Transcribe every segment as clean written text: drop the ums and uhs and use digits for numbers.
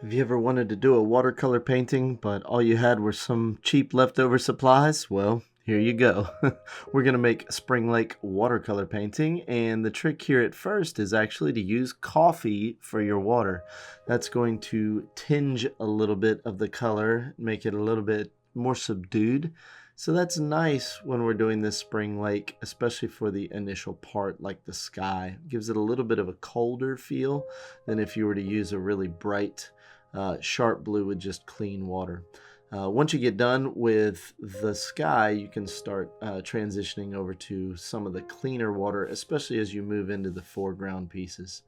Have you ever wanted to do a watercolor painting, but all you had were some cheap leftover supplies? Well, here you go. We're going to make Spring Lake watercolor painting, and the trick here at first is actually to use coffee for your water. That's going to tinge a little bit of the color, make it a little bit more subdued. So that's nice when we're doing this Spring Lake, especially for the initial part like the sky. It gives it a little bit of a colder feel than if you were to use a really bright sharp blue with just clean water. Once you get done with the sky, you can start transitioning over to some of the cleaner water, especially as you move into the foreground pieces.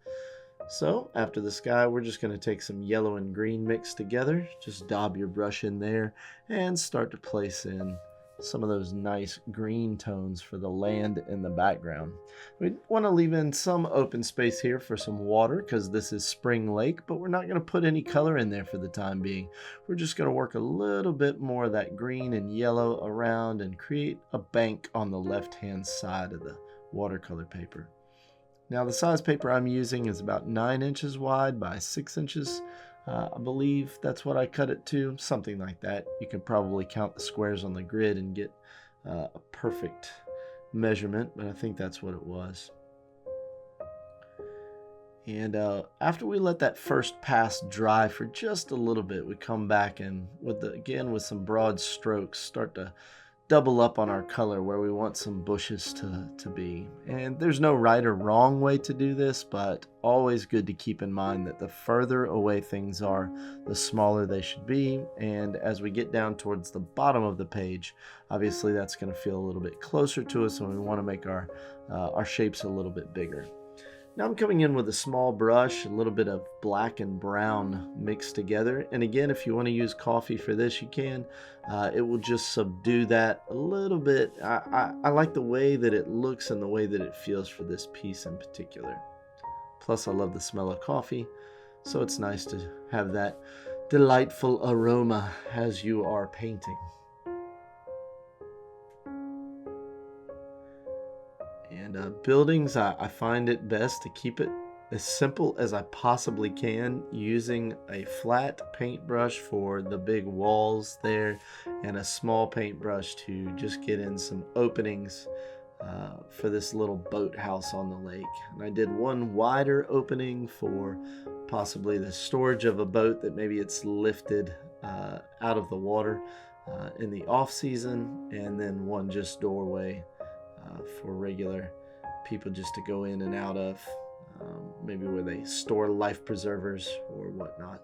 So after the sky, we're just going to take some yellow and green mixed together. Just daub your brush in there and start to place in some of those nice green tones for the land in the background. We want to leave in some open space here for some water because this is Spring Lake, but we're not going to put any color in there for the time being. We're just going to work a little bit more of that green and yellow around and create a bank on the left-hand side of the watercolor paper. Now the size paper I'm using is about 9 inches wide by 6 inches. I believe that's what I cut it to, something like that. You can probably count the squares on the grid and get a perfect measurement, but I think that's what it was. And after we let that first pass dry for just a little bit, we come back and again with some broad strokes start to double up on our color where we want some bushes to be. And there's no right or wrong way to do this, but always good to keep in mind that the further away things are, the smaller they should be. And as we get down towards the bottom of the page, obviously that's going to feel a little bit closer to us, and we want to make our shapes a little bit bigger. Now I'm coming in with a small brush, a little bit of black and brown mixed together. And again, if you want to use coffee for this, you can. It will just subdue that a little bit. I like the way that it looks and the way that it feels for this piece in particular. Plus, I love the smell of coffee, so it's nice to have that delightful aroma as you are painting. And buildings, I find it best to keep it as simple as I possibly can, using a flat paintbrush for the big walls there and a small paintbrush to just get in some openings for this little boathouse on the lake. And I did one wider opening for possibly the storage of a boat that maybe it's lifted out of the water in the off season, and then one just doorway for regular people just to go in and out of, maybe where they store life preservers or whatnot.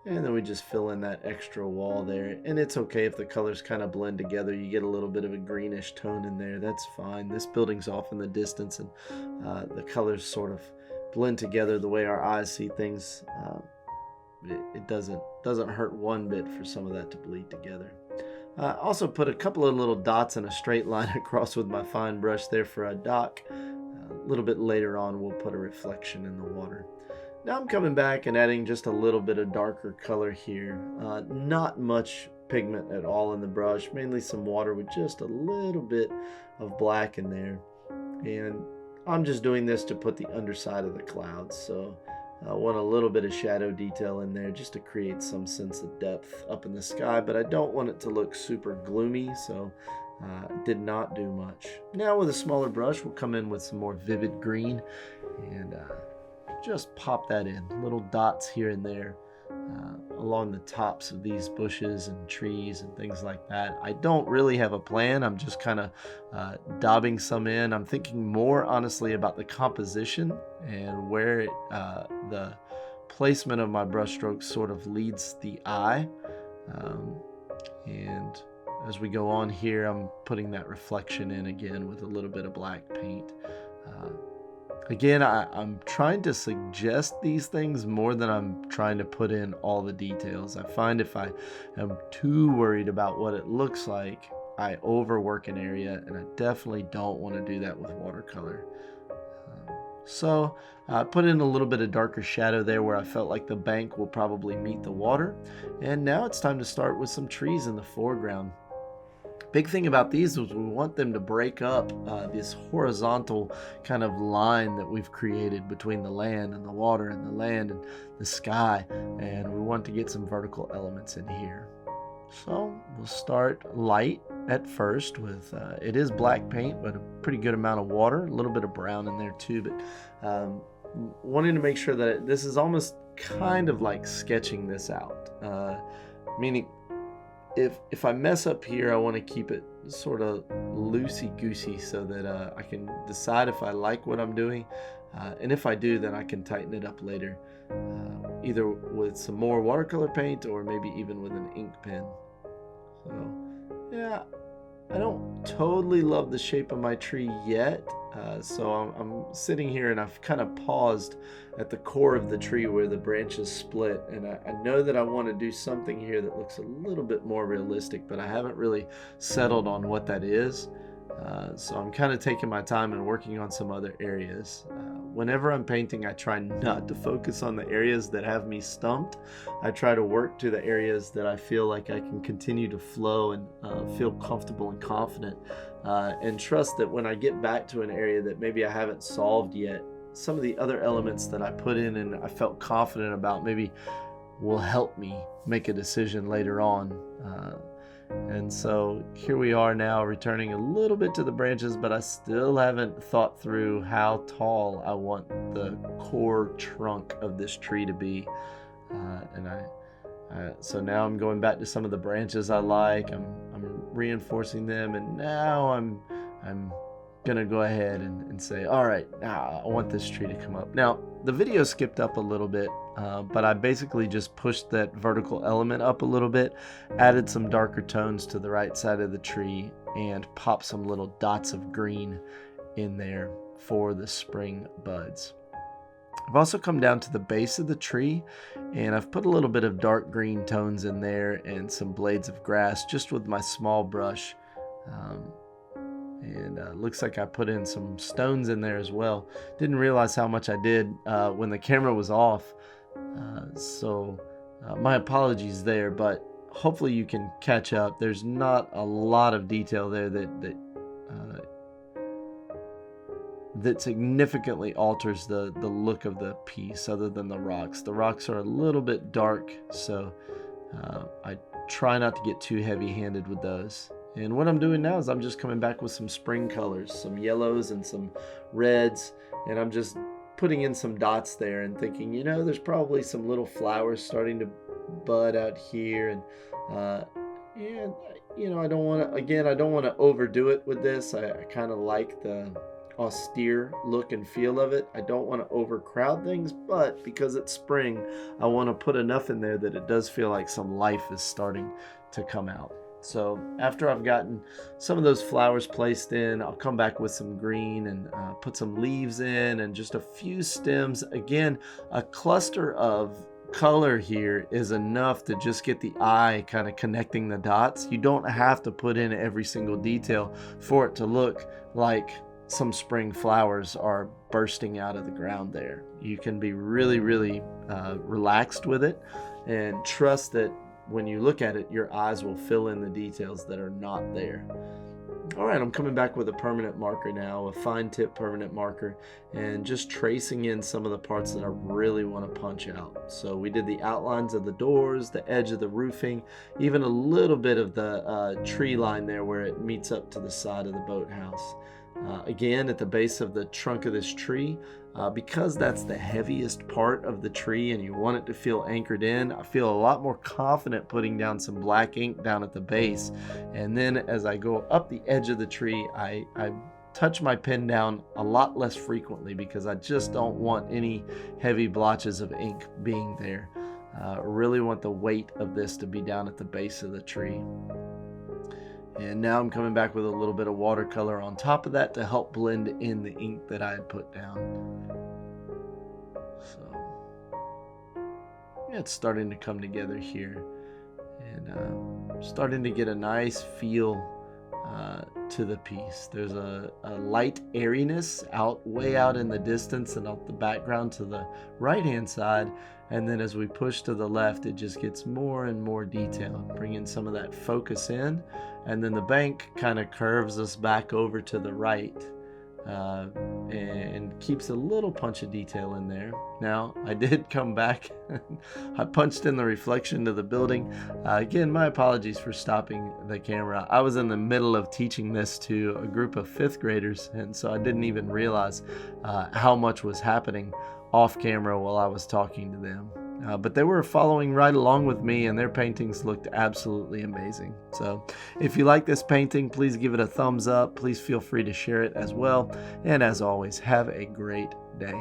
And then we just fill in that extra wall there, and it's okay if the colors kind of blend together. You get a little bit of a greenish tone in there, that's fine. This building's off in the distance, and the colors sort of blend together the way our eyes see things. It doesn't hurt one bit for some of that to bleed together. Also put a couple of little dots in a straight line across with my fine brush there for a dock. A little bit later on we'll put a reflection in the water. Now I'm coming back and adding just a little bit of darker color here. Not much pigment at all in the brush, mainly some water with just a little bit of black in there. And I'm just doing this to put the underside of the clouds, so I want a little bit of shadow detail in there just to create some sense of depth up in the sky, but I don't want it to look super gloomy, so did not do much. Now with a smaller brush, we'll come in with some more vivid green and just pop that in. Little dots here and there along the tops of these bushes and trees and things like that. I don't really have a plan. I'm just kind of daubing some in. I'm thinking more honestly about the composition and where the placement of my brush strokes sort of leads the eye. And as we go on here, I'm putting that reflection in again with a little bit of black paint. Again, I'm trying to suggest these things more than I'm trying to put in all the details. I find if I am too worried about what it looks like, I overwork an area, and I definitely don't want to do that with watercolor. So I put in a little bit of darker shadow there where I felt like the bank will probably meet the water. And now it's time to start with some trees in the foreground. Big thing about these is we want them to break up this horizontal kind of line that we've created between the land and the water and the land and the sky, and we want to get some vertical elements in here. So we'll start light at first with, it is black paint, but a pretty good amount of water, a little bit of brown in there too, but wanting to make sure that this is almost kind of like sketching this out, meaning if I mess up here, I want to keep it sort of loosey-goosey so that I can decide if I like what I'm doing, and if I do, then I can tighten it up later, either with some more watercolor paint or maybe even with an ink pen. So yeah, I don't totally love the shape of my tree yet, so I'm sitting here and I've kind of paused at the core of the tree where the branches split, and I know that I want to do something here that looks a little bit more realistic, but I haven't really settled on what that is. So I'm kind of taking my time and working on some other areas. Whenever I'm painting, I try not to focus on the areas that have me stumped. I try to work to the areas that I feel like I can continue to flow and feel comfortable and confident, and trust that when I get back to an area that maybe I haven't solved yet, some of the other elements that I put in and I felt confident about maybe will help me make a decision later on. And so here we are now, returning a little bit to the branches, but I still haven't thought through how tall I want the core trunk of this tree to be. So now I'm going back to some of the branches I like. I'm reinforcing them, and now I'm gonna go ahead and say, all right, now I want this tree to come up. Now the video skipped up a little bit, but I basically just pushed that vertical element up a little bit, added some darker tones to the right side of the tree, and popped some little dots of green in there for the spring buds. I've also come down to the base of the tree, and I've put a little bit of dark green tones in there and some blades of grass just with my small brush. Looks like I put in some stones in there as well. Didn't realize how much I did when the camera was off, so my apologies there, but hopefully you can catch up. There's not a lot of detail there that significantly alters the look of the piece other than the rocks. The rocks are a little bit dark, so I try not to get too heavy-handed with those. And what I'm doing now is I'm just coming back with some spring colors, some yellows and some reds, and I'm just putting in some dots there and thinking, you know, there's probably some little flowers starting to bud out here, and you know, I don't want to overdo it with this. I kind of like the austere look and feel of it. I don't want to overcrowd things, but because it's spring, I want to put enough in there that it does feel like some life is starting to come out. So after I've gotten some of those flowers placed in, I'll come back with some green and put some leaves in and just a few stems. Again, a cluster of color here is enough to just get the eye kind of connecting the dots. You don't have to put in every single detail for it to look like some spring flowers are bursting out of the ground there. You can be really, really relaxed with it and trust that when you look at it, your eyes will fill in the details that are not there. All right, I'm coming back with a permanent marker now, a fine tip permanent marker, and just tracing in some of the parts that I really want to punch out. So we did the outlines of the doors, the edge of the roofing, even a little bit of the tree line there where it meets up to the side of the boathouse. Again, at the base of the trunk of this tree, because that's the heaviest part of the tree and you want it to feel anchored in, I feel a lot more confident putting down some black ink down at the base. And then as I go up the edge of the tree, I touch my pen down a lot less frequently because I just don't want any heavy blotches of ink being there. I really want the weight of this to be down at the base of the tree. And now I'm coming back with a little bit of watercolor on top of that to help blend in the ink that I had put down. So yeah, it's starting to come together here, and starting to get a nice feel to the piece. There's a light airiness way out in the distance and out the background to the right hand side, and then as we push to the left it just gets more and more detailed, bringing some of that focus in, and then the bank kind of curves us back over to the right, and keeps a little punch of detail in there. Now I did come back I punched in the reflection to the building. Again, my apologies for stopping the camera. I was in the middle of teaching this to a group of 5th graders, and so I didn't even realize how much was happening off camera while I was talking to them. But they were following right along with me, and their paintings looked absolutely amazing. So if you like this painting, please give it a thumbs up. Please feel free to share it as well. And as always, have a great day.